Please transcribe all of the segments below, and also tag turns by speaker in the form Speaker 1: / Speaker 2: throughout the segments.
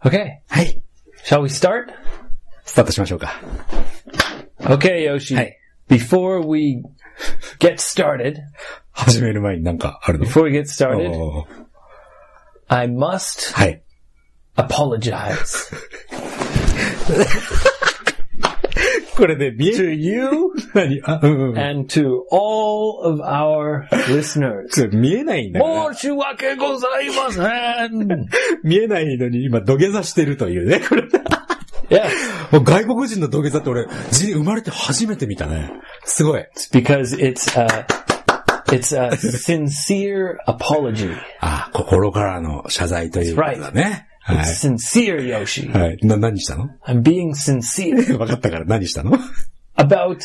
Speaker 1: Okay.
Speaker 2: はい。
Speaker 1: Shall we start?
Speaker 2: スタートしましょうか。
Speaker 1: Okay, Yoshi.
Speaker 2: はい。
Speaker 1: Before we get started,
Speaker 2: 始める前になんかあるの？
Speaker 1: before we get started, I must
Speaker 2: はい。
Speaker 1: apologize
Speaker 2: これで見え
Speaker 1: to you
Speaker 2: 何
Speaker 1: and to all of our listeners.
Speaker 2: 見えないんだから。
Speaker 1: 申し訳ございません。
Speaker 2: 見えないのに今土下座してるというね。これ
Speaker 1: Yeah.
Speaker 2: 外国人の土下座って俺、生まれて初めて見たね。すごい。
Speaker 1: It's because it's a sincere apology.
Speaker 2: 心からの謝罪ということだね。
Speaker 1: Right. It's sincere, Yoshi.
Speaker 2: はい。何したの？
Speaker 1: I'm being sincere.
Speaker 2: 分かったから何したの？
Speaker 1: About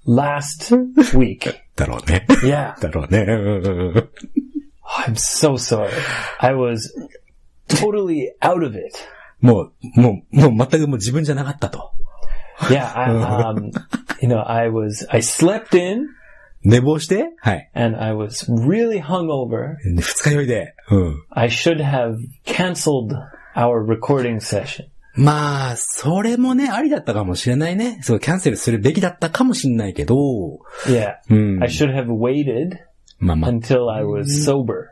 Speaker 1: last week.
Speaker 2: だろうね。
Speaker 1: Yeah.
Speaker 2: だろうね。
Speaker 1: I'm so sorry. I was totally out of it.
Speaker 2: もう全くもう自分じゃなかったと。
Speaker 1: Yeah, I slept in.
Speaker 2: 寝坊して？はい。
Speaker 1: And I was really hungover.
Speaker 2: 二日酔いで。
Speaker 1: I should have canceled our recording session.
Speaker 2: まあ、それもね、ありだったかもしれないね。そう、キャンセルするべきだったかもしれないけど。
Speaker 1: Yeah. I should have waited until I was sober.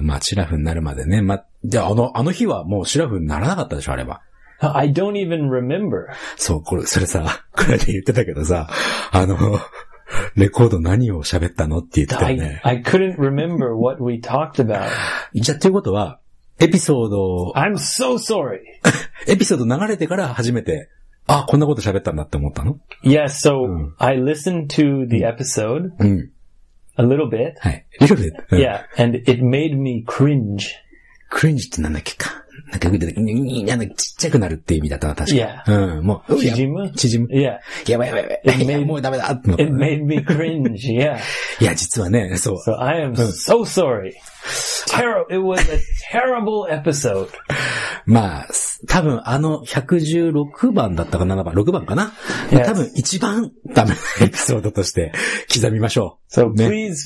Speaker 2: まあ、シラフになるまでね。じゃあ、あの日はもうシラフにならなかったでしょ、あれは。
Speaker 1: I don't even remember.
Speaker 2: そう、それさ、これで言ってたけどさ、レコード何を喋ったのって言ってたよね。
Speaker 1: I couldn't remember what we talked about.
Speaker 2: じゃあ、ということは、エピソード、
Speaker 1: I'm so sorry.
Speaker 2: エピソード流れてから初めて、こんなこと喋ったんだって思ったの？
Speaker 1: Yeah, so I listened to the episode a little bit.
Speaker 2: はい。little bit?
Speaker 1: Yeah, and it made me cringe.
Speaker 2: cringe ってなんだっけか。なんか、ちっちゃくなるって意味だったな、確か。
Speaker 1: Yeah.
Speaker 2: もう、
Speaker 1: 縮む？
Speaker 2: Yeah. やばい。もうダメだ。
Speaker 1: It made me cringe, yeah.
Speaker 2: いや、実はね、そう。
Speaker 1: So I am so sorry. It was a terrible episode.
Speaker 2: まあ、多分116番だったか7番、6番かな。Yes. 多分一番ダメなエピソードとして刻みましょ
Speaker 1: う。So please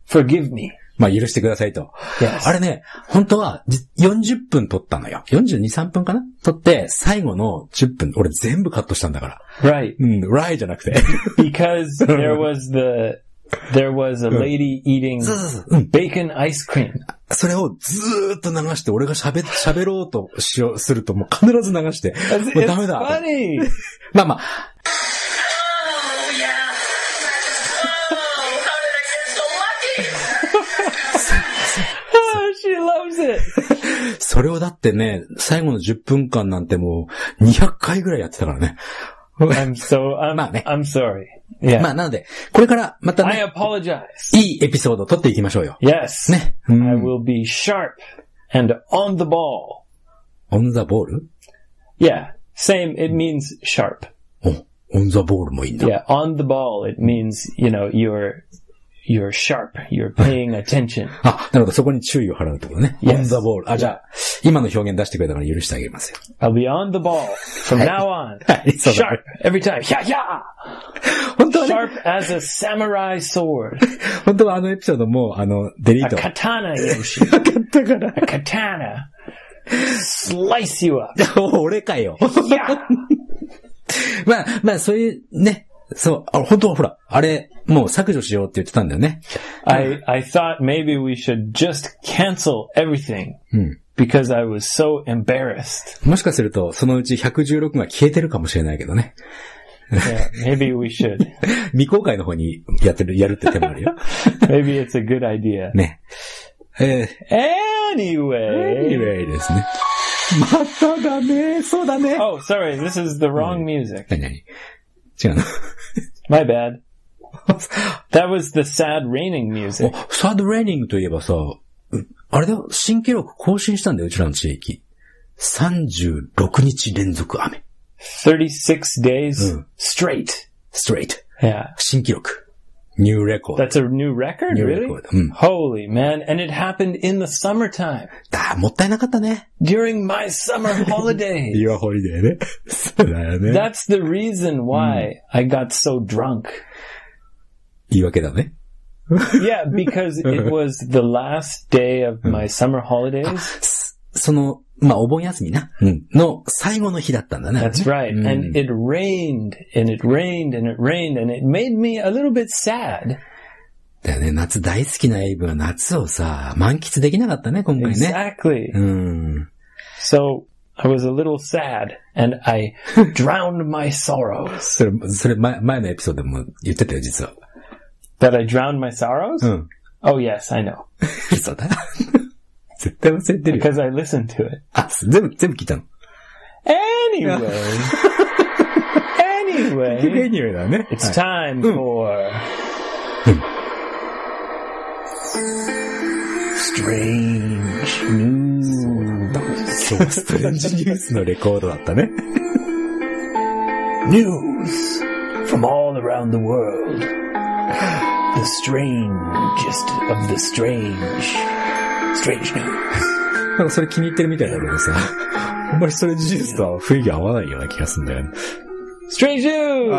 Speaker 1: forgive me.
Speaker 2: まあ許してくださいと。
Speaker 1: Yes.
Speaker 2: あれね、本当は40分撮ったのよ。42、3分かな撮って、最後の10分、俺全部カットしたんだから。
Speaker 1: Right.
Speaker 2: right じゃなくて。
Speaker 1: Because there was a lady eating bacon ice cream.
Speaker 2: それをずーっと流して、俺が喋ろうとすると、もう必ず流して。もうダメだ。
Speaker 1: It's funny.
Speaker 2: まあまあ。
Speaker 1: She loves it.
Speaker 2: それをだってね、最後の10分間なんてもう200回ぐらいやってたからね。
Speaker 1: まあね。I'm sorry. Yeah.
Speaker 2: まあなので、これからまたね、
Speaker 1: I apologize.
Speaker 2: いいエピソードを撮っていきましょうよ。
Speaker 1: Yes.
Speaker 2: ね。
Speaker 1: I will be sharp and on the ball.
Speaker 2: On the ball?
Speaker 1: Yeah. Same, it means sharp.
Speaker 2: On the ball もいいんだ。
Speaker 1: Yeah, on the ball, it means, you're sharp. You're paying attention.
Speaker 2: なるほど。そこに注意を払うってことね。
Speaker 1: Yes.
Speaker 2: on the ball. じゃあ、今の表現出してくれたから許してあげますよ。
Speaker 1: I'll be on the ball from now on. Sharp every time. Yeah.
Speaker 2: 本当はね。
Speaker 1: Sharp as a samurai sword.
Speaker 2: 本当はエピソードも、デリート。
Speaker 1: A katana, Yoshi.
Speaker 2: わかったから。
Speaker 1: A katana. Slice you up.
Speaker 2: 俺かよ。
Speaker 1: Yeah.
Speaker 2: まあ、そういうね。そう、本当はほら、あれ、もう削除しようって言ってたんだよね。
Speaker 1: I thought maybe we should just cancel everything. Because I was so embarrassed.
Speaker 2: もしかすると、そのうち116が消えてるかもしれないけどね。
Speaker 1: Yeah, maybe we should.
Speaker 2: 未公開の方にやるって手もあるよ。
Speaker 1: Maybe it's a good idea.
Speaker 2: ね。
Speaker 1: Anyway
Speaker 2: ですね。まただね。そうだね。
Speaker 1: Oh, sorry. This is the wrong music.
Speaker 2: 何違うの
Speaker 1: My bad. That was the sad raining music.
Speaker 2: sad raining といえばさ、あれだよ、新記録更新したんだよ、うちらの地域。36日連続雨。
Speaker 1: 36 days straight. Yeah.
Speaker 2: 新記録。New record.
Speaker 1: That's a new record?
Speaker 2: New
Speaker 1: really?
Speaker 2: record.
Speaker 1: Holy man. And it happened in the summertime.
Speaker 2: もったいなかったね。
Speaker 1: During my summer holidays.
Speaker 2: Your holiday ね。そうだよね。
Speaker 1: That's the reason why I got so drunk.
Speaker 2: 言い訳だね。
Speaker 1: Yeah, because it was the last day of my summer holidays.
Speaker 2: お盆休みな、の最後の日だったんだね。
Speaker 1: That's right. And it rained, and it rained, and it rained, and it made me a little bit sad.
Speaker 2: だよね、夏大好きなエイブが夏をさ、満喫できなかったね、今回ね。
Speaker 1: Exactly. So, I was a little sad, and I drowned my sorrows.
Speaker 2: それ前のエピソードでも言ってたよ、実は。
Speaker 1: That I drowned my sorrows? Oh, yes, I know.
Speaker 2: そうだ。絶対忘れてるよ。
Speaker 1: Because I listened to it.
Speaker 2: あ、全部聞いたの。
Speaker 1: Anyway,
Speaker 2: Anyway だね。
Speaker 1: it's time for Strange News.
Speaker 2: そう、ストレンジニュースのレコードだったね。
Speaker 1: News from all around the world. The strangest of the strange news.
Speaker 2: なんかそれ気に入ってるみたいだけどさ、あんまりストレンジニュースとは雰囲気合わないような気がするんだよね。
Speaker 1: Strange news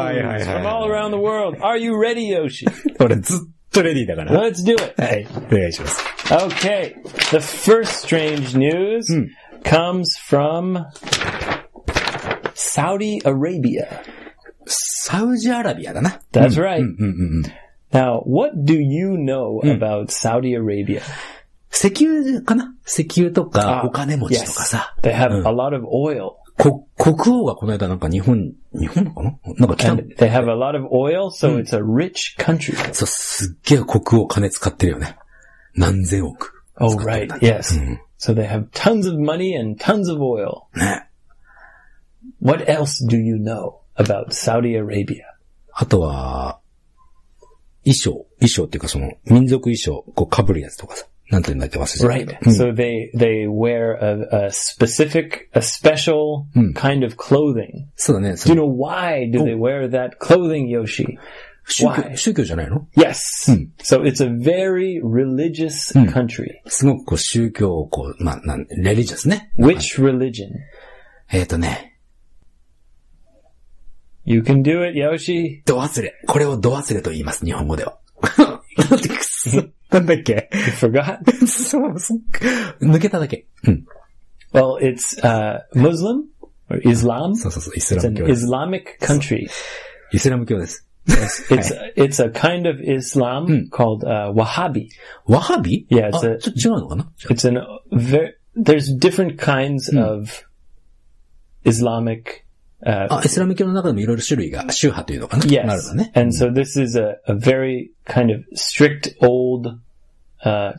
Speaker 1: from all around the world. Are you ready, Yoshi?
Speaker 2: 俺ずっとレディーだから。
Speaker 1: Let's do it.
Speaker 2: はい、お願いします。
Speaker 1: Okay, the first strange news comes from Saudi Arabia.
Speaker 2: サウジアラビアだな。
Speaker 1: That's right. Now, what do you know about Saudi Arabia?
Speaker 2: 石油かな？石油とかお金持ちとかさ。
Speaker 1: They have a lot of oil.
Speaker 2: 国王がこの間なんか日本かな？なんか来たの？
Speaker 1: They have a lot of oil, so it's a rich country.
Speaker 2: そう、すっげえ国王金使ってるよね。何千億。
Speaker 1: Oh, right. Yes. So they have tons of money and tons of oil.
Speaker 2: ね。
Speaker 1: What else do you know about Saudi Arabia?
Speaker 2: あとは、衣装っていうか民族衣装、被るやつとかさ。なんて言うんだっけ忘れちゃった。
Speaker 1: Right. So they wear a special kind of clothing.
Speaker 2: そうだね。
Speaker 1: Do you know why do they wear that clothing, Yoshi?
Speaker 2: 宗教じゃないの？
Speaker 1: Yes. So it's a very religious country.
Speaker 2: すごく宗教をreligious ね。
Speaker 1: Which religion?
Speaker 2: ね。
Speaker 1: You can do it, Yoshi.
Speaker 2: 度忘れ。これを度忘れと言います、日本語では。なんだっけ
Speaker 1: You forgot?
Speaker 2: 抜けただけ。
Speaker 1: Well, it's Muslim or Islam.
Speaker 2: そう、イスラ
Speaker 1: It's
Speaker 2: ム
Speaker 1: an
Speaker 2: 教です。
Speaker 1: Islamic country.
Speaker 2: イスラム教です。
Speaker 1: It's a kind of Islam called Wahhabi.
Speaker 2: Wahhabi?
Speaker 1: Yeah,
Speaker 2: ちょっと違うのかな？
Speaker 1: It's there's different kinds of Islamic
Speaker 2: イスラム教の中でもいろいろ種類が、宗派というのかな？
Speaker 1: Yes.
Speaker 2: あるのね。
Speaker 1: And so this is a very kind of strict old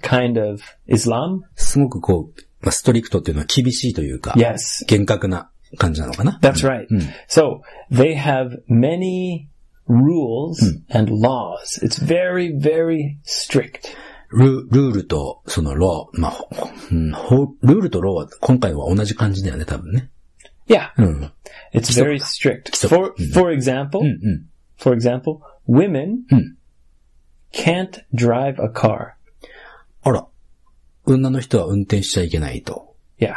Speaker 1: kind of Islam.
Speaker 2: すごくストリクトっていうのは厳しいというか、
Speaker 1: Yes.
Speaker 2: 厳格な感じなのかな？
Speaker 1: That's right. So they have many rules and laws. It's very, very strict.
Speaker 2: ルールとそのロー、ルールとローは今回は同じ感じだよね、多分ね。
Speaker 1: Yeah. It's very strict. For example, women can't drive a car.
Speaker 2: あら、女の人は運転しちゃいけないと。
Speaker 1: Yeah.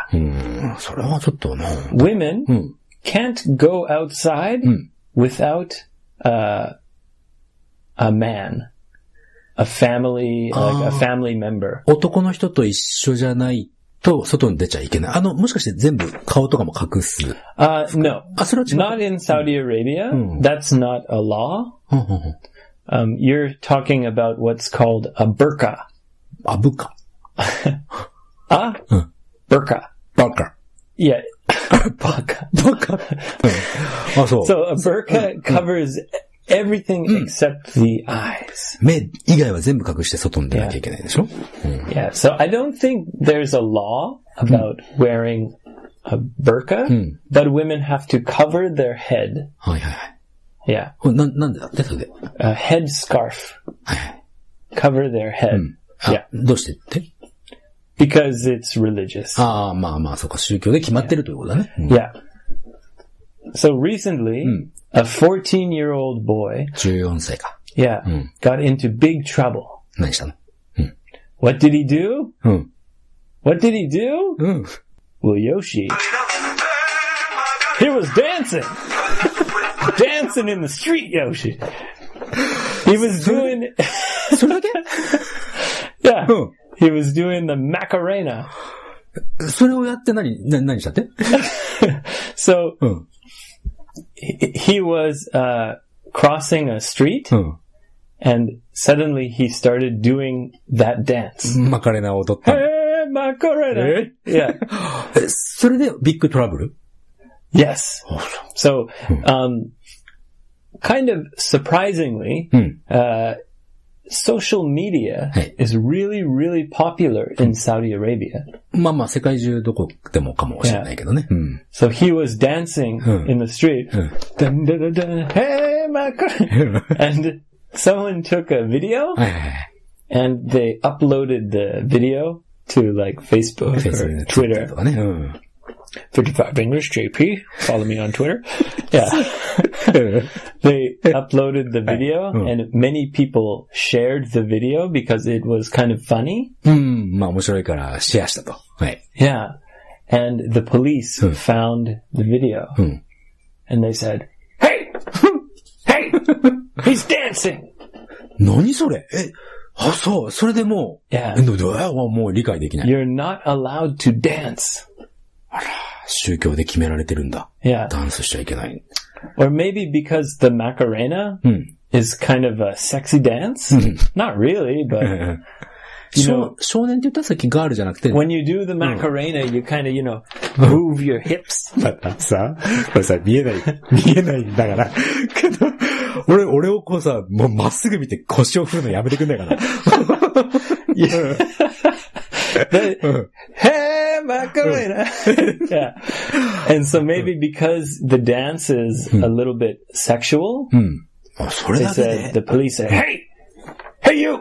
Speaker 2: それはちょっとな。
Speaker 1: Women can't go outside without a man, a family, like a family member.
Speaker 2: 男の人と一緒じゃないと外に出ちゃいけない。もしかして全部顔とかも隠す。
Speaker 1: No.
Speaker 2: それは違う。
Speaker 1: Not in Saudi Arabia. That's not a law. You're talking about what's called a burqa.
Speaker 2: ブカ。
Speaker 1: Burqa.
Speaker 2: Burqa.
Speaker 1: Yeah. Burqa.
Speaker 2: So.
Speaker 1: So a burqa covers everything except the eyes.
Speaker 2: 目以外は全部隠して外に出なきゃいけないでしょ？
Speaker 1: Yeah. So I don't think there's a law about wearing a burqa, but women have to cover their head.
Speaker 2: はいはいはい。
Speaker 1: Yeah.
Speaker 2: なんでだってそれで。
Speaker 1: A head scarf.
Speaker 2: はいはい。
Speaker 1: Cover their head. Yeah.
Speaker 2: どうしてって？
Speaker 1: Because it's religious.
Speaker 2: そうか、宗教で決まってるということだね。
Speaker 1: Yeah. So recently, a 14-year-old boy,
Speaker 2: 14歳か。
Speaker 1: yeah, got into big trouble.
Speaker 2: 何したの？
Speaker 1: What did he do? What did he do? Well, Yoshi, he was dancing. Dancing in the street, Yoshi. He was doing...
Speaker 2: それだけ？
Speaker 1: Yeah. He was doing the Macarena.
Speaker 2: それをやって何したって
Speaker 1: So, he was, crossing a street, and suddenly he started doing that dance.
Speaker 2: マカレナを踊った。
Speaker 1: マカレナ Yeah.
Speaker 2: それでビッグトラブル
Speaker 1: Yes. So, kind of surprisingly, social media is really, really popular in Saudi Arabia.
Speaker 2: まあまあ、世界中どこでもかもしれないけどね。
Speaker 1: So he was dancing in the street. Dun, dun, dun, dun, hey, Macron! And someone took a video and they uploaded the video to like Facebook or Twitter. 55 English JP. Follow me on Twitter. Yeah. They uploaded the video and many people shared the video because it was kind of funny.
Speaker 2: まあ面白いからシェアしたと。はい。
Speaker 1: Yeah. And the police found the video. And they said, Hey! Hey! He's dancing!
Speaker 2: 何それそう。それでもう、
Speaker 1: Yeah.
Speaker 2: もう理解できない。
Speaker 1: You're not allowed to dance.
Speaker 2: あら、宗教で決められてるんだ。
Speaker 1: Yeah.
Speaker 2: ダンスしちゃいけない。
Speaker 1: Or maybe because the Macarena is kind of a sexy dance. Not really, but...
Speaker 2: 少年って言ったらさっきガールじゃなくて。
Speaker 1: When you do the Macarena, you kind of, move your hips.
Speaker 2: だからさ、これさ、見えないんだから。けど、俺をこうさ、もうまっすぐ見て腰を振るのやめてくんないかな。
Speaker 1: Hey, Macarena! Yeah. And so maybe because the dance is a little bit sexual, they said, the police said, Hey, you!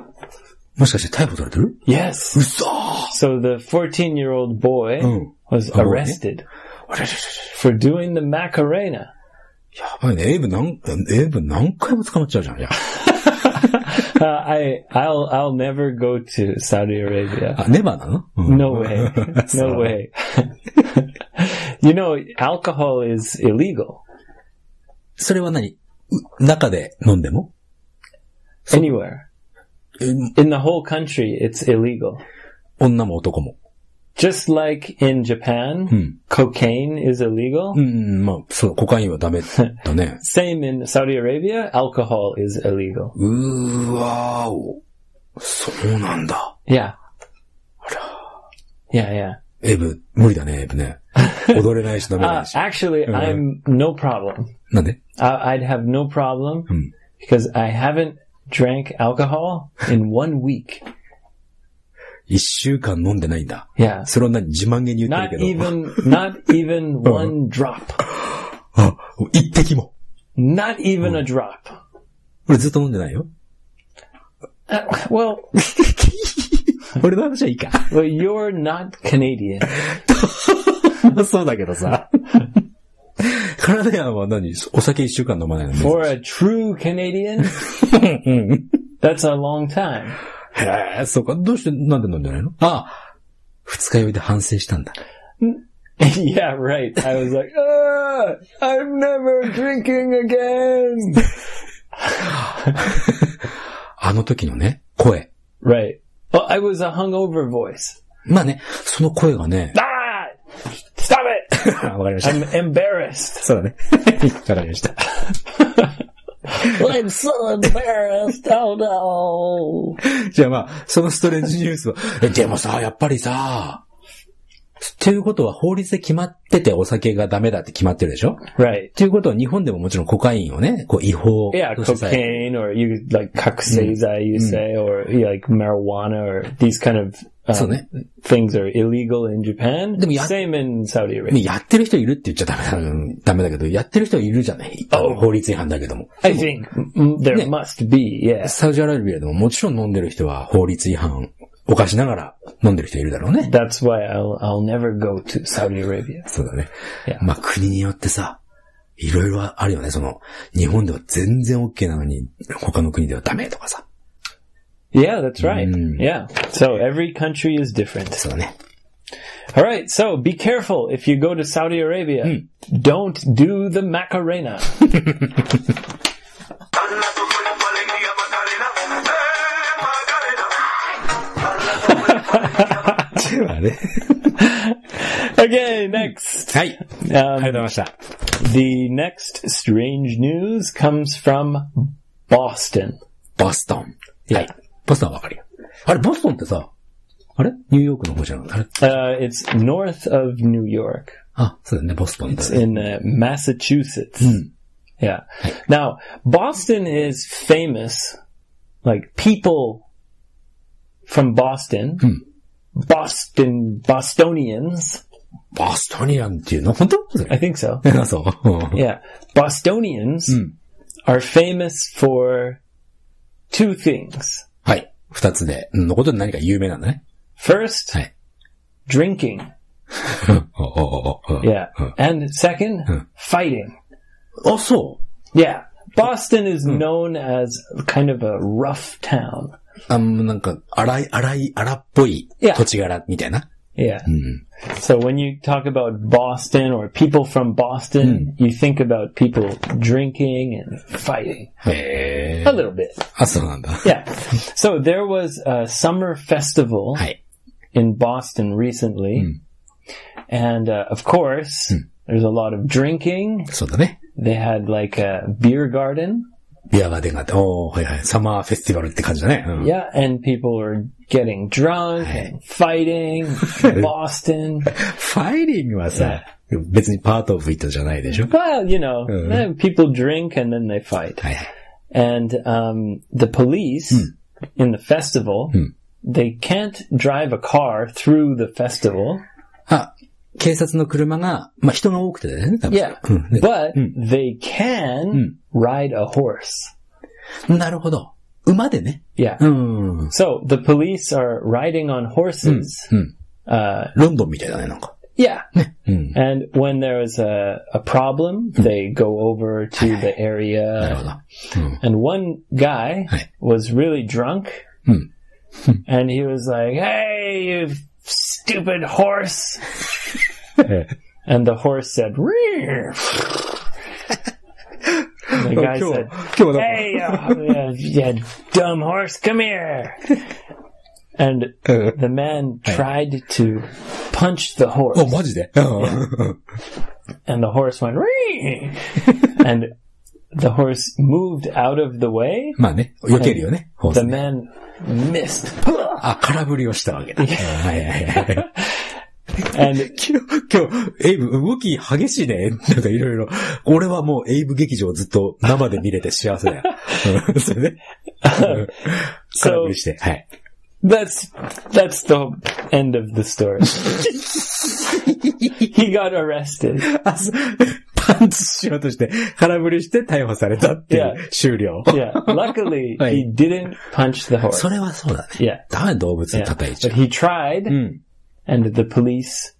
Speaker 2: もしかして逮捕されてる
Speaker 1: Yes.
Speaker 2: 嘘
Speaker 1: So the 14-year-old boy was arrested for doing the Macarena.
Speaker 2: やばいね。エイブ何回も捕まっちゃうじゃん。
Speaker 1: I'll never go to Saudi Arabia.
Speaker 2: ネバーなの
Speaker 1: No way. No way. You know, alcohol is illegal.
Speaker 2: それは何中で飲んでも
Speaker 1: Anywhere. In the whole country, it's illegal.
Speaker 2: 女も男も。
Speaker 1: Just like in Japan, cocaine is illegal.
Speaker 2: まあ、そう、コカインはダメだね。
Speaker 1: Same in Saudi Arabia, alcohol is illegal.
Speaker 2: わーお。そうなんだ。
Speaker 1: Yeah. Yeah.
Speaker 2: エイブ、無理だね、エイブね。踊れないしダメだし。
Speaker 1: Actually, I'm no problem.
Speaker 2: なんで
Speaker 1: I'd have no problem because I haven't drank alcohol in 1 week.
Speaker 2: 1週間飲んでないんだ。
Speaker 1: Yeah.
Speaker 2: それは何自慢げに言ってるけど。
Speaker 1: Not even one drop.
Speaker 2: あ、一滴も。
Speaker 1: Not even a drop.
Speaker 2: 俺ずっと飲んでないよ。
Speaker 1: Well,
Speaker 2: 俺の話はいいか。
Speaker 1: Well, you're not Canadian.
Speaker 2: そうだけどさ。カナダヤンは何お酒1週間飲まないの
Speaker 1: For a true Canadian, that's a long time.
Speaker 2: へぇ、そうか。どうしてなんで飲んでないの二日酔いで反省したんだ。
Speaker 1: Yeah, right. I was like, I'm never drinking again. あ
Speaker 2: の時のね、声。
Speaker 1: Right. Well, I was a hungover voice.
Speaker 2: まあね、その声がね。
Speaker 1: Stop it!
Speaker 2: わかりました。
Speaker 1: I'm embarrassed.
Speaker 2: そうだね。わかりました。
Speaker 1: I'm so embarrassed. Oh no.
Speaker 2: じゃあまあ、そのストレンジニュースは、でもさ、やっぱりさ、っていうことは法律で決まっててお酒がダメだって決まってるでしょ
Speaker 1: Right.
Speaker 2: っていうことは日本でももちろんコカインをね、こう違法。
Speaker 1: Yeah, cocaine or you like 覚醒剤 you say or like marijuana or these kind of things are illegal in Japan. Same in Saudi Arabia.
Speaker 2: やってる人いるって言っちゃダメだけど、やってる人いるじゃない。法律違反だけども。
Speaker 1: I think there must be, yeah.
Speaker 2: サウジアラビアでももちろん飲んでる人は法律違反犯しながら飲んでる人いるだろうね。
Speaker 1: That's why I'll never go to Saudi Arabia.
Speaker 2: そうだね。まあ国によってさ、いろいろあるよね。日本では全然 OK なのに、他の国ではダメとかさ。
Speaker 1: Yeah, that's right. Yeah. So every country is different.
Speaker 2: そうだね。
Speaker 1: Alright, so be careful if you go to Saudi Arabia. Don't do the Macarena.
Speaker 2: ではね。
Speaker 1: Okay, next.
Speaker 2: はい。ありがとうございました。
Speaker 1: The next strange news comes from Boston.
Speaker 2: ボストン。はい。ボストンはわかるよ。あれ、ボストンってさ、あれニューヨークの方じゃなくてあれ
Speaker 1: ？It's north of New York.
Speaker 2: あ、そうだね、ボストンだね。
Speaker 1: It's in Massachusetts. Yeah. Now, Boston is famous, like people from Boston, Bostonians.
Speaker 2: ボストニアンっていうの本当
Speaker 1: I think so.
Speaker 2: そう。
Speaker 1: Yeah. Bostonians are famous for two things.
Speaker 2: はい。二つで、のことで何か有名なんだね。
Speaker 1: First,
Speaker 2: はい。
Speaker 1: drinking. Yeah. And second, fighting.
Speaker 2: あ、そう。
Speaker 1: Yeah. Boston is known as kind of a rough town.
Speaker 2: なんか、荒っぽい土地柄みたいな。
Speaker 1: Yeah. So when you talk about Boston or people from Boston, you think about people drinking and fighting. A little bit.
Speaker 2: あ、そうなんだ。
Speaker 1: Yeah. So there was a summer festival in Boston recently. And of course, there's a lot of drinking.
Speaker 2: そうだね。
Speaker 1: They had like a beer garden.
Speaker 2: ビアガーデンがあって、はいはい。サマーフェスティバルって感じだね。
Speaker 1: Yeah, and people were getting drunk and fighting in Boston.
Speaker 2: ファイリングはさ、別にパートオブイットじゃないでしょ
Speaker 1: Well, you know, people drink and then they fight.
Speaker 2: はいはい。
Speaker 1: And the police in the festival, they can't drive a car through the festival.
Speaker 2: あ、警察の車が、まあ、人が多くてね、多分。
Speaker 1: Yeah, but they can ride a horse.
Speaker 2: なるほど。馬でね。
Speaker 1: Yeah. So the police are riding on horses.
Speaker 2: ロンドンみたいだね、なんか。
Speaker 1: Yeah. And when there's a problem, they go over to the area. And one guy was really drunk. And he was like, "Hey, you stupid horse." And the horse said, "Rear." And the guy said, "Hey, you dumb horse, come here." And the man tried to punch the horse.
Speaker 2: マジで
Speaker 1: And the horse went, "Rear." And the horse moved out of the way.
Speaker 2: まあね、避けるよね。
Speaker 1: The man missed.
Speaker 2: あ、空振りをしたわけだ。はいはいはい。
Speaker 1: And
Speaker 2: 今日、エイブ、動き激しいね。なんかいろいろ。俺はもうエイブ劇場ずっと生で見れて幸せだよ。それで。空振りして。はい。
Speaker 1: That's the end of the story. He got arrested.
Speaker 2: パンチしようとして、空振りして逮捕されたっていう、終了。
Speaker 1: Yeah. Luckily, he didn't punch the horse.
Speaker 2: それはそうだね。
Speaker 1: Yeah.
Speaker 2: ダメ動物叩いちゃう。
Speaker 1: But he tried, and the police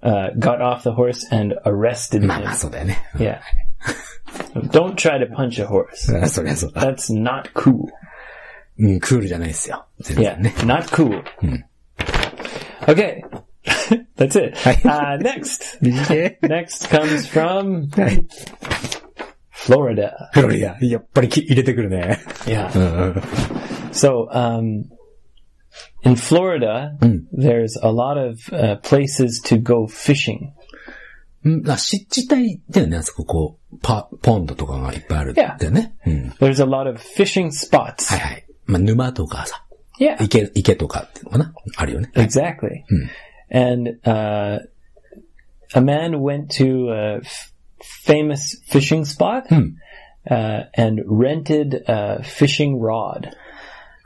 Speaker 1: got off the horse and arrested him.
Speaker 2: まあそうだよね。
Speaker 1: Yeah. Don't try to punch a horse.
Speaker 2: そりゃそうだ。
Speaker 1: That's not cool.
Speaker 2: クールじゃないですよ。全然ね。
Speaker 1: Yeah, not cool. Okay. That's it. Next. Next comes from Florida.
Speaker 2: フロリダ。やっぱり入れてくるね。
Speaker 1: Yeah. So, in Florida, there's a lot of places to go fishing.
Speaker 2: 湿地帯だよね、あそこポンドとかがいっぱいあるんだよね。
Speaker 1: There's a lot of fishing spots.
Speaker 2: はいはい。まあ、沼とかさ。
Speaker 1: Yeah.
Speaker 2: 池とかっていうのかなあるよね。
Speaker 1: Exactly. And a man went to a famous fishing spot and rented a fishing rod.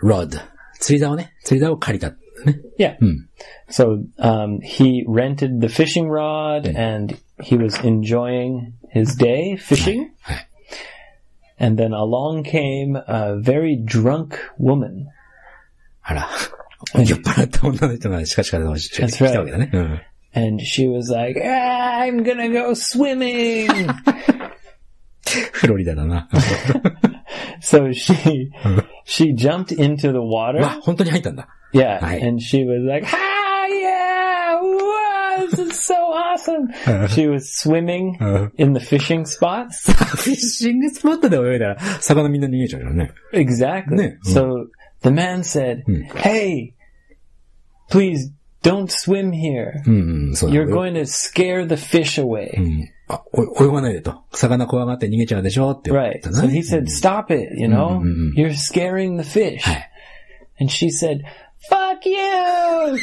Speaker 2: Rod. 釣り竿ね。釣り竿を借りた。ね。
Speaker 1: Yeah. So he rented the fishing rod and he was enjoying his day fishing. And then along came a very drunk woman.
Speaker 2: あら。酔っ払った女の人がしか来たわけだね。
Speaker 1: And she was like, I'm gonna go swimming!
Speaker 2: フロリダだな。
Speaker 1: So she jumped into the water.
Speaker 2: わ、本当に入ったんだ。
Speaker 1: Yeah. And she was like, yeah! Wow, this is so awesome! She was swimming in the fishing spots.
Speaker 2: フィッシングスポットで泳いだら、魚みんな逃げちゃうよね。
Speaker 1: Exactly. So, the man said, hey, please don't swim here.
Speaker 2: そうだ
Speaker 1: You're going to scare the fish away.
Speaker 2: 泳がないでと。魚怖がって逃げちゃうでしょって言っ
Speaker 1: Right.
Speaker 2: た
Speaker 1: So
Speaker 2: ね。
Speaker 1: he said, stop it, you know? You're scaring the fish.
Speaker 2: はい。
Speaker 1: And she said, fuck you!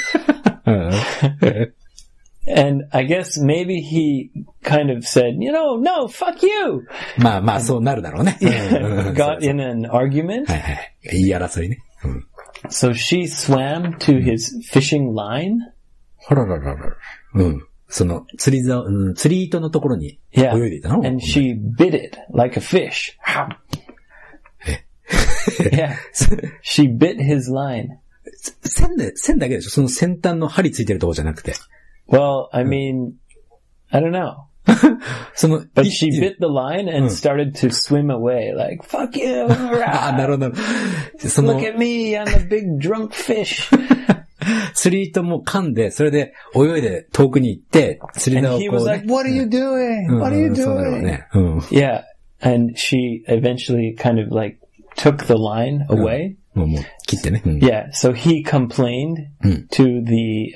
Speaker 1: And I guess maybe he kind of said, no, fuck you!
Speaker 2: まあまあ、そうなるだろうね。
Speaker 1: Got in an argument.
Speaker 2: はいはい。言い争いね。
Speaker 1: So she swam to his fishing line.
Speaker 2: ほらららら。その、釣り糸のところに泳
Speaker 1: Yeah.
Speaker 2: いでいたの
Speaker 1: And she bit it like a fish. Yeah. She bit his line.
Speaker 2: 線だけでしょその先端の針ついてるところじゃなくて。
Speaker 1: Well, I mean, I don't know.
Speaker 2: その、
Speaker 1: But she bit the line and started to swim away like, fuck you!
Speaker 2: あ、なるほど。その
Speaker 1: Look at me, I'm a big drunk fish.
Speaker 2: 釣り糸も噛んで、それで泳いで遠くに行って、釣り
Speaker 1: And
Speaker 2: 糸を
Speaker 1: he
Speaker 2: こ
Speaker 1: was
Speaker 2: う、
Speaker 1: like, what are you doing? What are you
Speaker 2: そうだろう
Speaker 1: doing?
Speaker 2: ね。
Speaker 1: Yeah. And she eventually kind of like took the line away.
Speaker 2: もう切ってね。
Speaker 1: Yeah. So he complained to the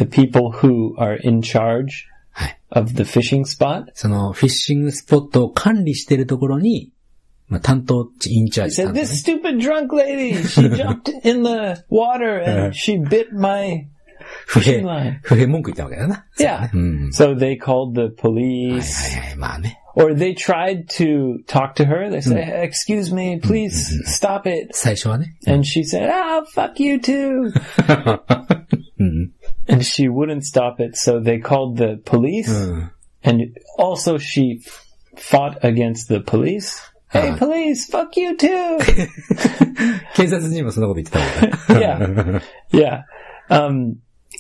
Speaker 1: people who are in charge
Speaker 2: はい。
Speaker 1: of the fishing spot.
Speaker 2: その、フィッシングスポットを管理してるところに、まあ、担当、インチャー
Speaker 1: He
Speaker 2: ジ
Speaker 1: said,
Speaker 2: 担当ね
Speaker 1: this stupid drunk lady, she jumped in the water and she bit my
Speaker 2: 不
Speaker 1: fishing
Speaker 2: 平
Speaker 1: line.
Speaker 2: 文句言ったわけだな。
Speaker 1: Yeah. So they called the
Speaker 2: はい
Speaker 1: police.
Speaker 2: はいはい、まあね。
Speaker 1: Or they tried to talk to her. They said, excuse me, please stop it.
Speaker 2: 最初はね。
Speaker 1: And she said, fuck you too. And she wouldn't stop it. So they called the police. And also she fought against the police. Hey, police, fuck you too.
Speaker 2: 警察にもそんなこと言ってたわけだ。
Speaker 1: Yeah.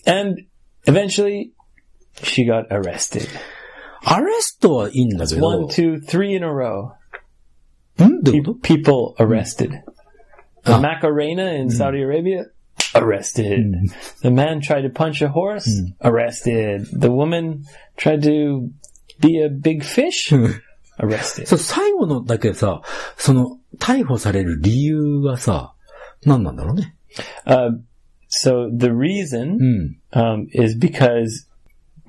Speaker 1: And eventually she got arrested.
Speaker 2: アレストはいいんだけど。
Speaker 1: 1, 2, 3 in a row.
Speaker 2: どういうこと
Speaker 1: People arrested. The Macarena in Saudi Arabia, arrested. The man tried to punch a horse, arrested. The woman tried to be a big fish, arrested.
Speaker 2: そう、最後のだけさ、その、逮捕される理由はさ、何なんだろうね。
Speaker 1: So the reason is because,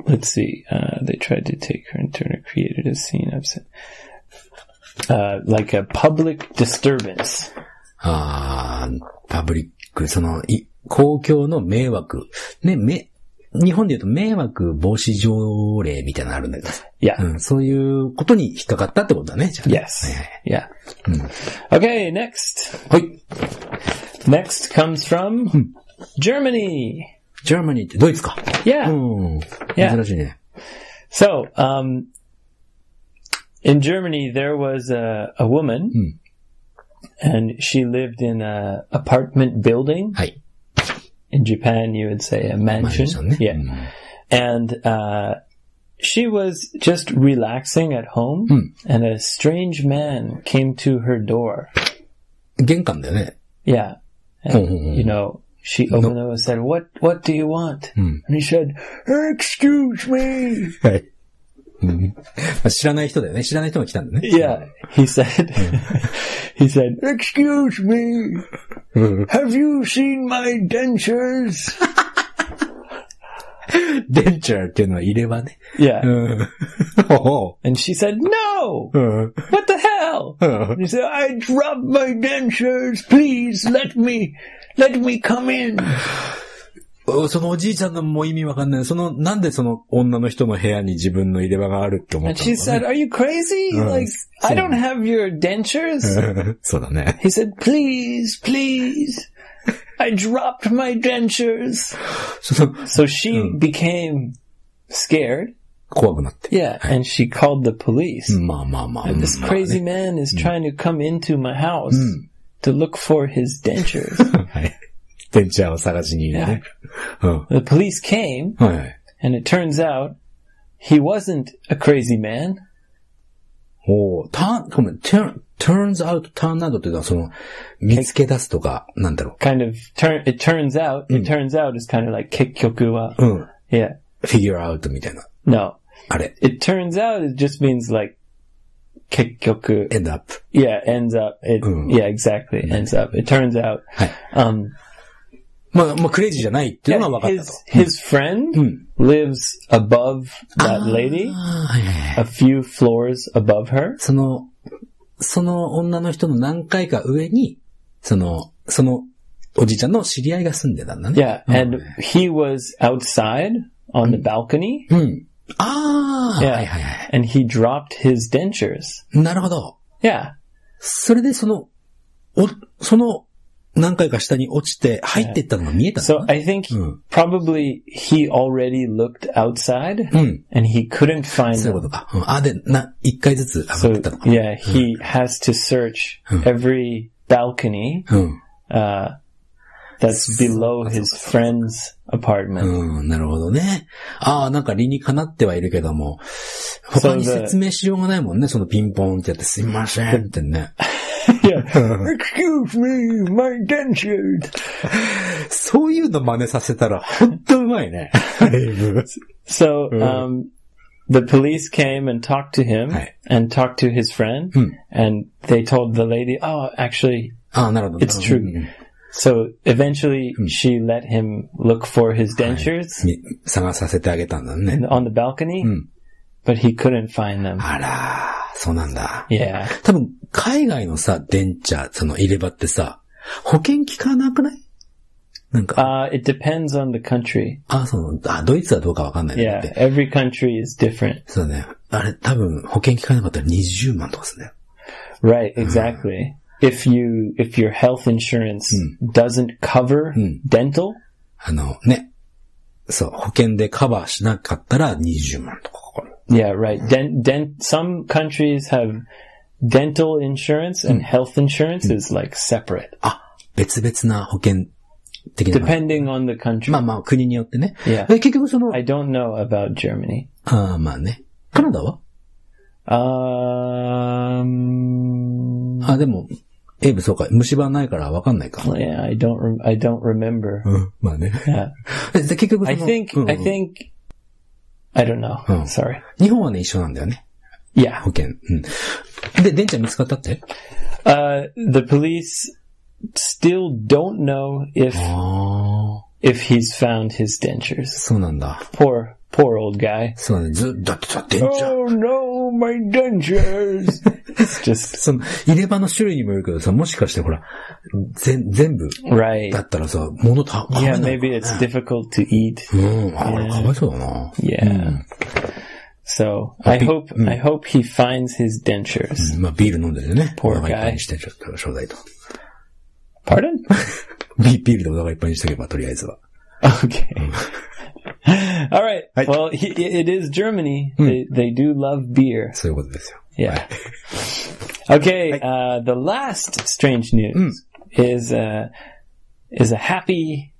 Speaker 1: let's see, they tried to take her and turn her, created a scene upset. Like a public disturbance.
Speaker 2: パブリック、その、公共の迷惑。ね、日本で言うと迷惑防止条例みたいなのあるんだけど。
Speaker 1: Yeah.
Speaker 2: そういうことに引っかかったってことだね。じゃあ
Speaker 1: Yes. Yeah. Okay, next.
Speaker 2: はい。
Speaker 1: Next comes from Germany.
Speaker 2: ジャーマニーってドイツか。
Speaker 1: Yeah.
Speaker 2: 珍しいね。
Speaker 1: So, in Germany, there was a woman, and she lived in an apartment building.
Speaker 2: はい。
Speaker 1: In Japan, you would say a mansion.
Speaker 2: Mansion ね。
Speaker 1: Yeah. And she was just relaxing at home, and a strange man came to her door.
Speaker 2: 玄関だよね。
Speaker 1: Yeah. And, she opened it and said, What do you want? And he said, excuse me.
Speaker 2: はい。知らない人だよね。知らない人が来たんだね。
Speaker 1: Yeah. He said, excuse me. Have you seen my dentures?
Speaker 2: デンチャーっていうのは入れ歯ね。
Speaker 1: Yeah.
Speaker 2: ほ
Speaker 1: And she said, no. What the hell? And he said, I dropped my dentures. Please let me come in.
Speaker 2: そのおじいちゃんのもう意味わかんない。なんでその女の人の部屋に自分の入れ歯があるって思っ
Speaker 1: And
Speaker 2: たの
Speaker 1: she
Speaker 2: か
Speaker 1: said,
Speaker 2: ね。
Speaker 1: are you crazy? Like, I don't have your dentures.
Speaker 2: そうだね。
Speaker 1: He said, please. I dropped my dentures. So she became scared.
Speaker 2: 怖くなって。
Speaker 1: Yeah. And she called the police.
Speaker 2: まあまあまあ。
Speaker 1: And this crazy man is trying to come into my house to look for his dentures.
Speaker 2: はい。デンチャーを探しにね。
Speaker 1: The police came,
Speaker 2: はいはい。
Speaker 1: and it turns out he wasn't a crazy man.
Speaker 2: turns out, turn out っていうのはその、見つけ出すとか、なんだろう。
Speaker 1: Kind of it turns out is kind of like 結局は. Yeah.
Speaker 2: figure out みたいな。
Speaker 1: No.
Speaker 2: あれ。
Speaker 1: It turns out it just means like 結局.
Speaker 2: end up.
Speaker 1: Yeah, ends up. Yeah, exactly. Ends up. It turns out.
Speaker 2: はい。まあクレイジーじゃないっていうのが分かったと。
Speaker 1: His friend lives above that lady, a few floors above her.
Speaker 2: その女の人の何回か上に、そのおじいちゃんの知り合いが住んでたんだね。
Speaker 1: Yeah, and he was outside on the balcony.
Speaker 2: はいはいはい。
Speaker 1: And he dropped his dentures.
Speaker 2: なるほど。
Speaker 1: Yeah.
Speaker 2: それでその何回か下に落ちて入っていったのが見えたの
Speaker 1: So I think probably he already looked outside and he couldn't find
Speaker 2: そういうことか。で、一回ずつ上がってたのか。
Speaker 1: Yeah, he has to search every balcony that's below his friend's apartment.
Speaker 2: なるほどね。なんか理にかなってはいるけども、他に説明しようがないもんね。そのピンポンってやってすいませんってね。
Speaker 1: Yeah. Excuse me, my dentures.
Speaker 2: そういうの真似させたら本当うまいね。
Speaker 1: So, the police came and talked to him and talked to his friend and they told the lady, actually, it's true. So eventually she let him look for his dentures
Speaker 2: 探させてあげたんだね。
Speaker 1: on the balcony, but he couldn't find them.
Speaker 2: あら、そうなんだ。
Speaker 1: Yeah.
Speaker 2: 多分、海外のさ、電池、その入れ歯ってさ、保険効かなくないなんか。
Speaker 1: it depends on the country.
Speaker 2: ドイツはどうかわかんないね。
Speaker 1: Yeah, every country is different.
Speaker 2: そうね。あれ、多分、保険効かなかったら20万とかする
Speaker 1: んだよ。Right, exactly. If your health insurance doesn't cover dental.
Speaker 2: ね。そう、保険でカバーしなかったら20万とかかかる。
Speaker 1: Yeah, right. Some countries have dental insurance and health insurance is like separate.
Speaker 2: 別々な保険的な。
Speaker 1: Depending on the country.
Speaker 2: まあ、国によってね。
Speaker 1: Yeah.
Speaker 2: 結局
Speaker 1: I don't know about Germany.
Speaker 2: まあね。カナダはでも、エイブそうか、虫歯ないからわかんないか。
Speaker 1: Yeah, I don't remember.
Speaker 2: まあね。
Speaker 1: Yeah.
Speaker 2: 結局
Speaker 1: I think, I don't know. Sorry.
Speaker 2: 日本はね、一緒なんだよね。
Speaker 1: Yeah.
Speaker 2: 保険。で、電池見つかったって？
Speaker 1: The police still don't know if he's found his dentures.
Speaker 2: そうなんだ。
Speaker 1: Poor old guy.
Speaker 2: そうね。だってさ、電池。
Speaker 1: Oh no, my dentures. It's just
Speaker 2: その入れ歯の種類にもよるけどさ、もしかしてほら、全部だったらさ、物買えない。
Speaker 1: Yeah, maybe it's difficult to eat.
Speaker 2: あれかわいそうだな。
Speaker 1: Yeah. So, I hope he finds his dentures.
Speaker 2: まあ、ビール飲んでるね。
Speaker 1: Poor guy.
Speaker 2: お腹いっぱいにしてちょっとちょうだいと。
Speaker 1: Pardon?
Speaker 2: ビールでお腹いっぱいにしとけば、とりあえずは。
Speaker 1: Okay. All right. Well, it is Germany. They do love beer.
Speaker 2: そういうことですよ。
Speaker 1: Yeah. Okay. The last strange news is a happy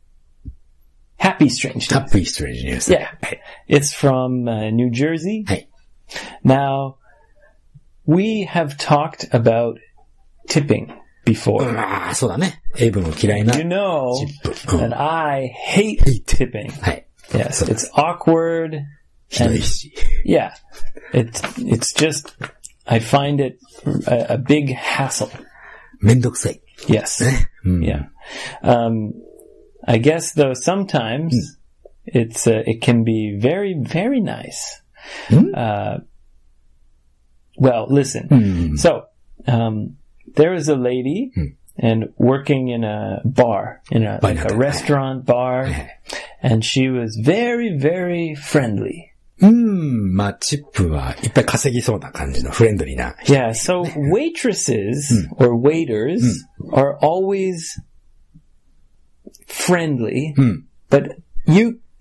Speaker 1: strange news.
Speaker 2: Happy strange news.
Speaker 1: Yeah. It's from New Jersey. Now, we have talked about tipping before.
Speaker 2: そうだね。エイブの嫌いな。
Speaker 1: You know that I hate tipping.
Speaker 2: はい。
Speaker 1: Yes, it's awkward. And, yeah, it's just, I find it a big hassle.
Speaker 2: めんどくさい。
Speaker 1: Yes. Yeah. I guess though sometimes it can be very, very nice. Well, listen. So, there was a lady and working in a bar, in a restaurant bar, and she was very, very friendly.
Speaker 2: まあ、チップはいっぱい稼ぎそうな感じのフレンドリーな。
Speaker 1: Yeah, so waitresses or waiters are always friendly, but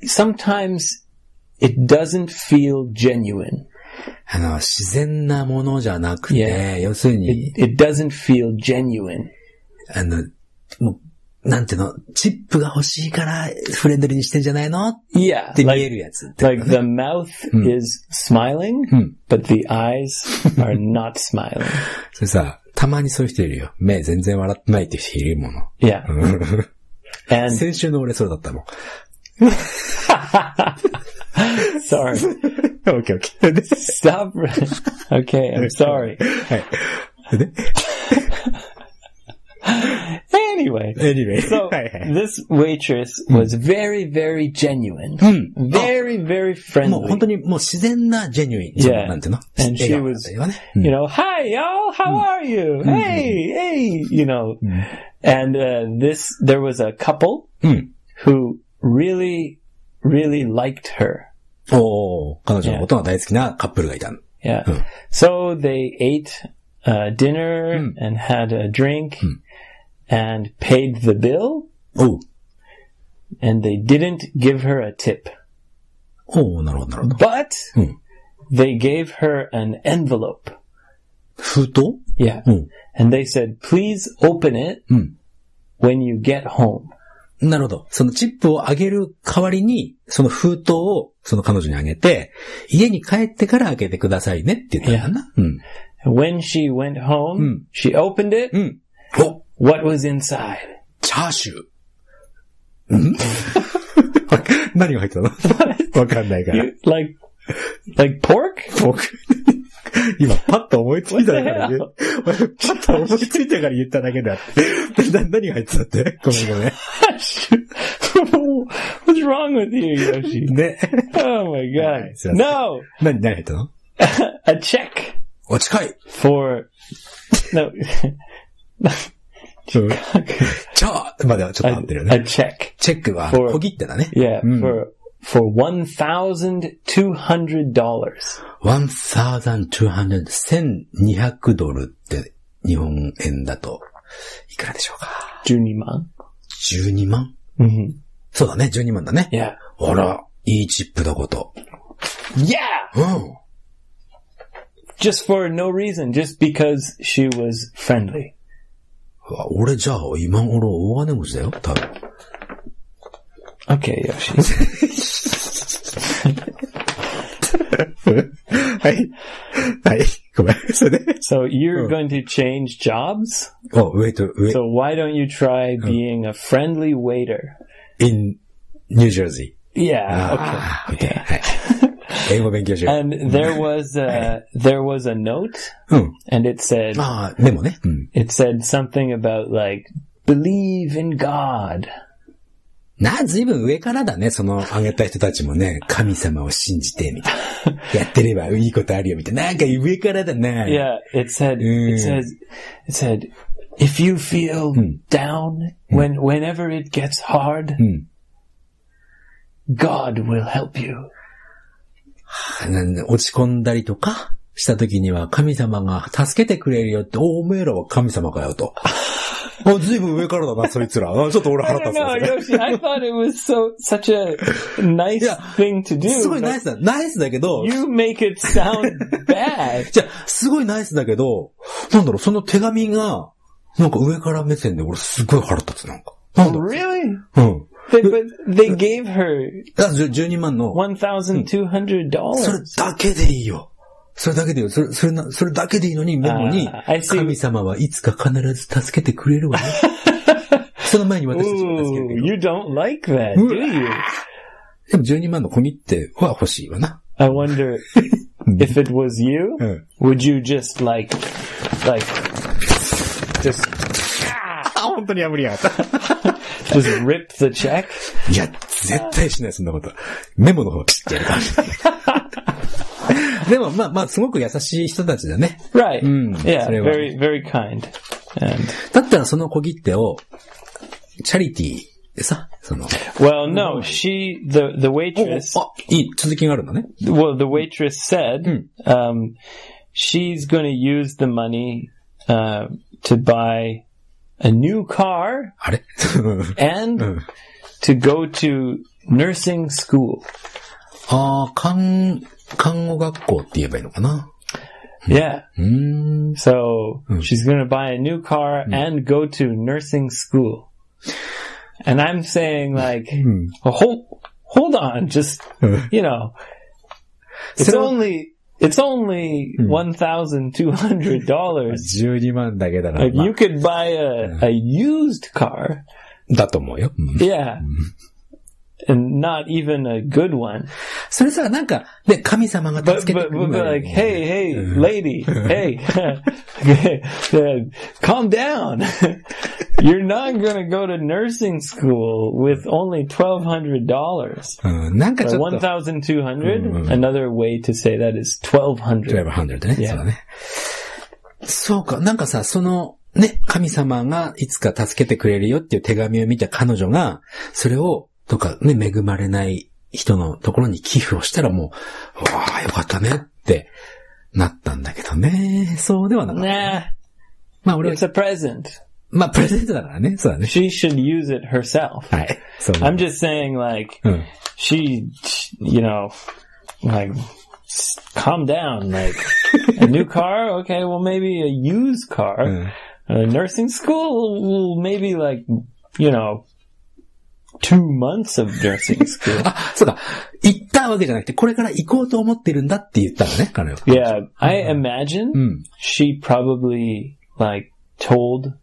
Speaker 1: sometimes it doesn't feel genuine.
Speaker 2: 自然なものじゃなくて、要するに、
Speaker 1: it doesn't feel genuine.
Speaker 2: もう、なんていうの、チップが欲しいからフレンドリーにしてんじゃないの
Speaker 1: Yeah.
Speaker 2: って見えるやつ。
Speaker 1: Like the mouth is smiling, but the eyes are not smiling.
Speaker 2: それさ、たまにそういう人いるよ。目全然笑ってないって人いるもの。
Speaker 1: Yeah. And
Speaker 2: 先週の俺そうだったもん。
Speaker 1: Sorry.
Speaker 2: Okay.
Speaker 1: Stop. Okay, I'm sorry.
Speaker 2: はい。で
Speaker 1: Anyway, so
Speaker 2: はいはい。
Speaker 1: this waitress was very, very genuine. Very, very
Speaker 2: もう本
Speaker 1: friendly.
Speaker 2: 当にもう自然なジェニュイン。
Speaker 1: Yeah.
Speaker 2: なんていうの
Speaker 1: And she
Speaker 2: 笑顔だ
Speaker 1: was,
Speaker 2: ったよね。
Speaker 1: you know, hi y'all, how are you? Hey, you know. And there was a couple who really, really liked her.
Speaker 2: おー、彼女のことが大好きなカップルがいた。
Speaker 1: Yeah. So they ate dinner and had a drink and paid the bill.
Speaker 2: おう。
Speaker 1: And they didn't give her a tip.
Speaker 2: おー、なるほど、なるほど。
Speaker 1: But they gave her an envelope.
Speaker 2: 封筒
Speaker 1: Yeah. And they said, please open it when you get home.
Speaker 2: なるほど。そのチップをあげる代わりに、その封筒をその彼女にあげて、家に帰ってから開けてくださいねって言ったんだな。
Speaker 1: When she went home, she opened it.
Speaker 2: お
Speaker 1: What was inside?
Speaker 2: チャーシュー。何が入ってたのわかんないから。
Speaker 1: Like pork?
Speaker 2: 今、パッと思いついたからね。パッと思いついたから言っただけだって。何が入ってたってごめんごめん。
Speaker 1: What's wrong with you, Yoshi?
Speaker 2: ね。
Speaker 1: Oh my god.
Speaker 2: すいません
Speaker 1: No!
Speaker 2: 何入ったの
Speaker 1: A check
Speaker 2: お、近い。
Speaker 1: for... No.
Speaker 2: チャーまではちょっと合ってるよ
Speaker 1: A
Speaker 2: ね。
Speaker 1: check.
Speaker 2: チェックは
Speaker 1: for-
Speaker 2: 小切手だね。
Speaker 1: Yeah, for $1,200.
Speaker 2: 1,200、1200ドルって日本円だといくらでしょうか。
Speaker 1: 12万?
Speaker 2: 12万 そうだね、12万だね。
Speaker 1: Yeah.
Speaker 2: あら、いいチップだこと。
Speaker 1: Yeah!
Speaker 2: うん。
Speaker 1: Just for no reason, just because she was friendly.
Speaker 2: 俺じゃあ今頃大金持ちだよ、多分。
Speaker 1: Okay, Yoshi.
Speaker 2: はい。はい。ごめん。それで。
Speaker 1: So you're going to change jobs?
Speaker 2: お、wait.
Speaker 1: So why don't you try being a friendly waiter?
Speaker 2: in New Jersey.
Speaker 1: Yeah,
Speaker 2: Okay.
Speaker 1: okay.
Speaker 2: はい。英語勉強しよう。
Speaker 1: And there was a note,
Speaker 2: うん。
Speaker 1: and it said,
Speaker 2: ああ、メモね。うん。
Speaker 1: it said something about like, believe in God.
Speaker 2: ずいぶん上からだね、その、あげた人たちもね、神様を信じて、みたいな。やってればいいことあるよ、みたいな。なんか上からだな。
Speaker 1: Yeah, it said, if you feel down, whenever it gets hard, God will help you.
Speaker 2: 落ち込んだりとかした時には神様が助けてくれるよって、おめえらは神様かよと。ずいぶん上からだな、そいつら。ちょっと俺
Speaker 1: I
Speaker 2: 腹
Speaker 1: don't
Speaker 2: 立つわ
Speaker 1: know, Yoshi. I thought it was such a nice thing to do.
Speaker 2: すごいナイ
Speaker 1: but
Speaker 2: スだ。ナイスだけど、
Speaker 1: You make it sound bad.
Speaker 2: じゃあ、すごいナイスだけど、なんだろう、その手紙が、なんか上から目線で俺すごい腹立つ、なんか。なんだろう。
Speaker 1: Really?
Speaker 2: うん。
Speaker 1: But they gave her
Speaker 2: 12万の、
Speaker 1: $1,200.
Speaker 2: それだけでいいよ。それだけでいいよ。それだけでいいのに、メモに、
Speaker 1: I see.
Speaker 2: 神様はいつか必ず助けてくれるわね。その前に私たちが助け
Speaker 1: Ooh,
Speaker 2: るけど。
Speaker 1: you don't like that, do you?
Speaker 2: でも12万の小切手は欲しいわな。
Speaker 1: I wonder if it was you, would you just like, just
Speaker 2: 本当に破りやがった。
Speaker 1: just rip the check?
Speaker 2: いや、絶対しない、そんなこと。メモの方知ってるから。でも、まあ、すごく優しい人たちだね。
Speaker 1: Right.
Speaker 2: うん。
Speaker 1: Yeah,
Speaker 2: それは
Speaker 1: very, very kind. And
Speaker 2: だったらその小切手を、チャリティーでさ、その。
Speaker 1: well, no, the waitress,
Speaker 2: いい、続きがあるんだね。
Speaker 1: well, the waitress said, she's going to use the money, to buy a new car
Speaker 2: あれ
Speaker 1: and to go to nursing school.
Speaker 2: 看護学校って言えばいいのかな。
Speaker 1: Yeah. So she's going to buy a new car and go to nursing school. And I'm saying like, hold on, just, you know, it's only $1,200.
Speaker 2: 12万だけだから。
Speaker 1: Like you could buy a used car.
Speaker 2: だと思うよ。
Speaker 1: Yeah. and not even a good one.
Speaker 2: それさ、なんか、ね、神様が助けてくれる。
Speaker 1: But like, hey, lady, hey, calm down. You're not gonna go to nursing school with only $1,200.
Speaker 2: なんかちょっと。
Speaker 1: 1,200? Another way to say that is 1,200.
Speaker 2: 1,200ね。そうだね。そうか、なんかさ、その、ね、神様がいつか助けてくれるよっていう手紙を見た彼女が、それを、とかね、恵まれない人のところに寄付をしたらもう、わあ、よかったねってなったんだけどね。そうではなかった、ね。まあ俺は。
Speaker 1: It's a present.
Speaker 2: まあプレゼントだからね。そうだね。
Speaker 1: She should use it herself.
Speaker 2: はい。そう。
Speaker 1: I'm just saying like, she, you know, like, calm down, like, a new car? Okay, well maybe a used car. Nursing school? Maybe like, you know, 2 months of nursing school.
Speaker 2: あ、そうか。行ったわけじゃなくて、これから行こうと思ってるんだって言ったのね、彼は。
Speaker 1: Yeah, I imagine she probably, like, told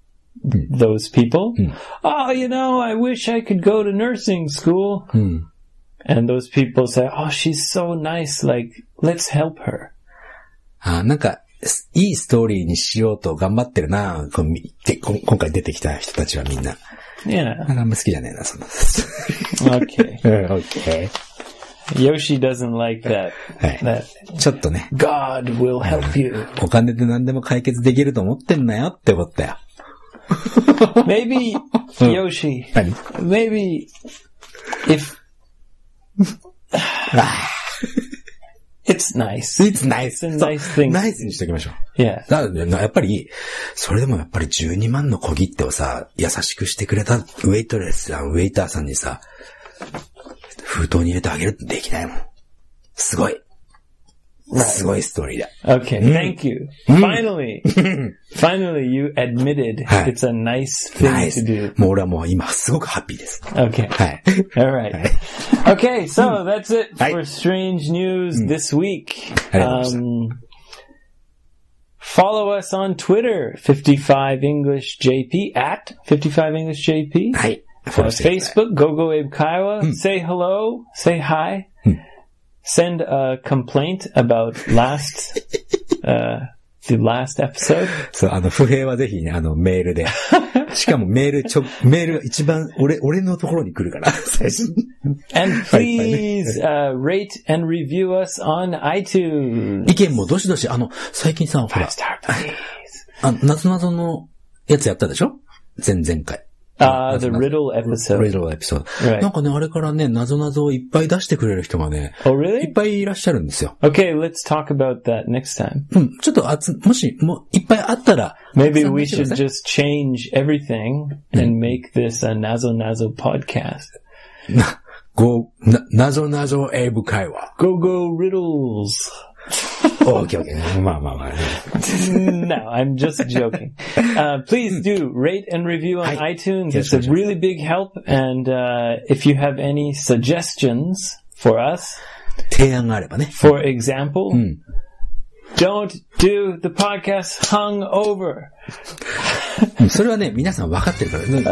Speaker 1: those people, oh, you know, I wish I could go to nursing school. And those people say, oh, she's so nice, like, let's help her.
Speaker 2: あ、なんか、いいストーリーにしようと頑張ってるな、今回出てきた人たちはみんな。
Speaker 1: Yeah.
Speaker 2: あんま好きじゃねえな、そんな。
Speaker 1: Okay.
Speaker 2: Okay.
Speaker 1: Yoshi doesn't like that.
Speaker 2: はい。
Speaker 1: That
Speaker 2: ちょっとね。
Speaker 1: God will help you.
Speaker 2: お金で何でも解決できると思ってんなよって思ったよ。
Speaker 1: Maybe, Yoshi. Maybe, if, it's nice.
Speaker 2: It's nice.
Speaker 1: It's a nice thing.
Speaker 2: ナイスにしておきましょう。
Speaker 1: Yeah.
Speaker 2: やっぱり、それでもやっぱり12万の小切手をさ、優しくしてくれたウェイターさんにさ、封筒に入れてあげるってできないもん。すごい。すごいストーリーだ。
Speaker 1: Okay, thank you. Finally, you admitted it's a nice thing to do.
Speaker 2: もう俺はもう今すごくハッピーです。
Speaker 1: Okay.
Speaker 2: はい。
Speaker 1: Alright. Okay, so that's it for Strange News this week. Follow us on Twitter, 55EnglishJP, at 55EnglishJP.
Speaker 2: はい。
Speaker 1: Facebook, GoGoAbeKaiwa. Say hello, say hi. Send a complaint about the last episode.
Speaker 2: そう、不平はぜひね、メールで。しかもメールが一番、俺のところに来るから、最初。
Speaker 1: And please, rate and review us on iTunes.
Speaker 2: 意見もどしどし、最近さ、ほら。夏謎のやつやったでしょ？前々回。
Speaker 1: the riddle episode.
Speaker 2: Riddle episode. Right. なんかね、あれからね、謎をいっぱい出してくれる人がね、
Speaker 1: oh, really?
Speaker 2: いっぱいいらっしゃるんですよ。
Speaker 1: Okay, let's talk about that next time.
Speaker 2: ちょっともし、もういっぱいあったら、
Speaker 1: Maybe we should just change everything and make this a Nazo podcast.
Speaker 2: 謎英語会話。
Speaker 1: Go riddles.
Speaker 2: Okay. まあ。
Speaker 1: No, I'm just joking. Please do rate and review on iTunes. It's a really big help. And if you have any suggestions for us,
Speaker 2: 提案があればね。
Speaker 1: For example, don't do the podcast hungover.
Speaker 2: それはね、皆さん分かってるからね。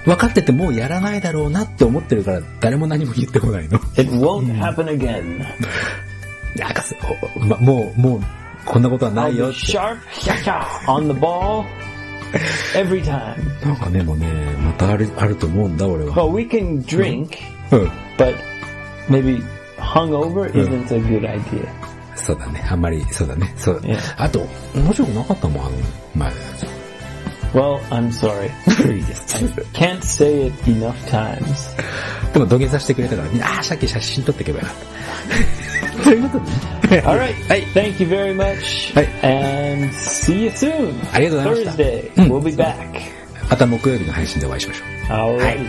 Speaker 2: 分かっててもうやらないだろうなって思ってるから誰も何も言ってこないの。
Speaker 1: It won't happen again.
Speaker 2: なんかもうこんなことはないよって。
Speaker 1: Sharp, on the ball, every time.
Speaker 2: なんかね、もうね、またあると思うんだ、俺は。
Speaker 1: Well, we can drink, but maybe hungover isn't a good idea.
Speaker 2: そうだね、あんまり、そうだね。そう。あと、面白くなかったもん、前のやつ。
Speaker 1: Well, I'm sorry. I can't say it enough times.
Speaker 2: でも土下座してくれたからみんな、さっき写真撮っていけばよかった。ということでね。
Speaker 1: Alright. Thank you very much. And see you soon.
Speaker 2: ありがとうございました。
Speaker 1: Thursday. We'll be back.
Speaker 2: また木曜日の配信でお会いしましょう。
Speaker 1: Alright.